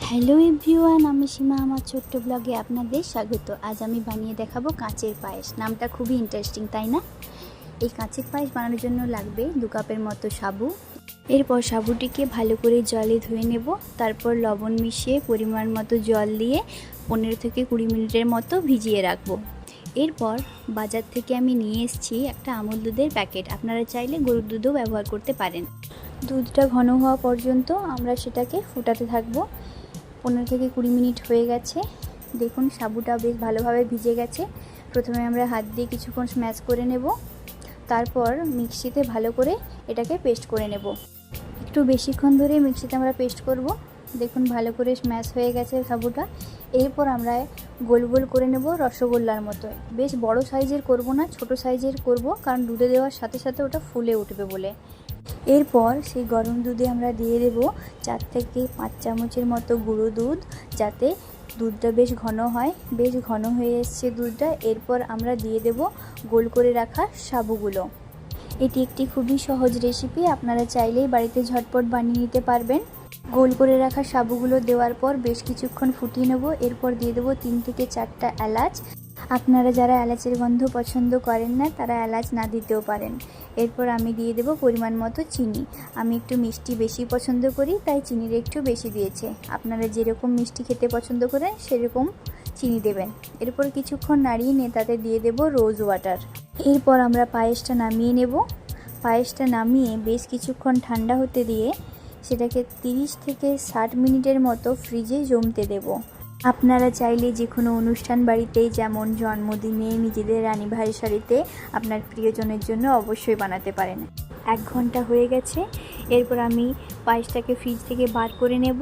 Hello everyone, আমি সীমা। আমার ছোট্ট ব্লগে আপনাদের স্বাগত। আজ আমি বানিয়ে দেখাবো কাঁচের পায়েস। নামটা খুবই ইন্টারেস্টিং, তাই না? এই কাঁচের পায়েস বানানোর জন্য লাগবে 2 কাপের মতো সাবু। এরপর সাবুটিকে ভালো করে জলে ধুয়ে নেব। তারপর লবণ মিশিয়ে পরিমাণ মতো জল দিয়ে 15 থেকে 20 মিনিটের মতো ভিজিয়ে রাখবো। এরপর বাজার থেকে আমি নিয়ে এসেছি একটা আমুল দুধের প্যাকেট। আপনারা চাইলে গরুর দুধও ব্যবহার করতে পারেন। দুধটা ঘন হওয়া পর্যন্ত আমরা সেটাকে ফোটাতে থাকবো। 15 থেকে 20 মিনিট হয়ে গেছে। দেখুন সাবুটা বেশ ভালোভাবে ভিজে গেছে। প্রথমে আমরা হাত দিয়ে কিছুক্ষণ স্ম্যাশ করে নেব, তারপর মিক্সিতে ভালো করে এটাকে পেস্ট করে নেব। একটু বেশিক্ষণ ধরে মিক্সিতে আমরা পেস্ট করব। দেখুন ভালো করে স্ম্যাশ হয়ে গেছে সাবুটা। এরপর আমরা গোল গোল করে নেব রসগোল্লার মতো। বেশ বড় সাইজের করব না, ছোট সাইজের করব, কারণ দুধে দেওয়ার সাথে সাথে ওটা ফুলে উঠবে বলে। এরপর সেই গরম দুধে আমরা দিয়ে দেব 4 থেকে 5 চামচের মতো গুঁড়ো দুধ, যাতে দুধটা বেশ ঘন হয়। বেশ ঘন হয়ে এসছে দুধটা। এরপর আমরা দিয়ে দেব গোল করে রাখা সাবুগুলো। এটি একটি খুবই সহজ রেসিপি, আপনারা চাইলেই বাড়িতে ঝটপট বানিয়ে নিতে পারবেন। গোল করে রাখা সাবুগুলো দেওয়ার পর বেশ কিছুক্ষণ ফুটিয়ে নেব। এরপর দিয়ে দেবো 3 থেকে 4টা এলাচ। আপনারা যারা এলাচের গন্ধ পছন্দ করেন না, তারা এলাচ না দিতেও পারেন। এরপর আমি দিয়ে দেবো পরিমাণ মতো চিনি। আমি একটু মিষ্টি বেশি পছন্দ করি, তাই চিনির একটু বেশি দিয়েছে। আপনারা যেরকম মিষ্টি খেতে পছন্দ করেন সেরকম চিনি দেবেন। এরপর কিছুক্ষণ নাড়িয়ে নিয়ে তাতে দিয়ে দেবো রোজ ওয়াটার। এরপর আমরা পায়েসটা নামিয়ে নেব। পায়েসটা নামিয়ে বেশ কিছুক্ষণ ঠান্ডা হতে দিয়ে সেটাকে 30 থেকে 60 মিনিটের মতো ফ্রিজে জমতে দেব। আপনারা চাইলে যে কোনো অনুষ্ঠান বাড়িতেই, যেমন জন্মদিনে, নিজেদের অ্যানিভার্সারিতে আপনার প্রিয়জনের জন্য অবশ্যই বানাতে পারেন। 1 ঘন্টা হয়ে গেছে। এরপর আমি পায়েসটাকে ফ্রিজ থেকে বার করে নেব।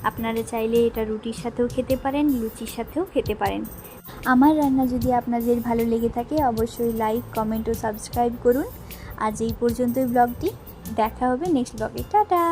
আপনারা চাইলে এটা রুটির সাথেও খেতে পারেন, লুচির সাথেও খেতে পারেন। আমার রান্না যদি আপনাদের ভালো লেগে থাকে, অবশ্যই লাইক, কমেন্ট ও সাবস্ক্রাইব করুন। আজ এই পর্যন্তই ব্লগটি। দেখা হবে নেক্সট ব্লগে। টাটা।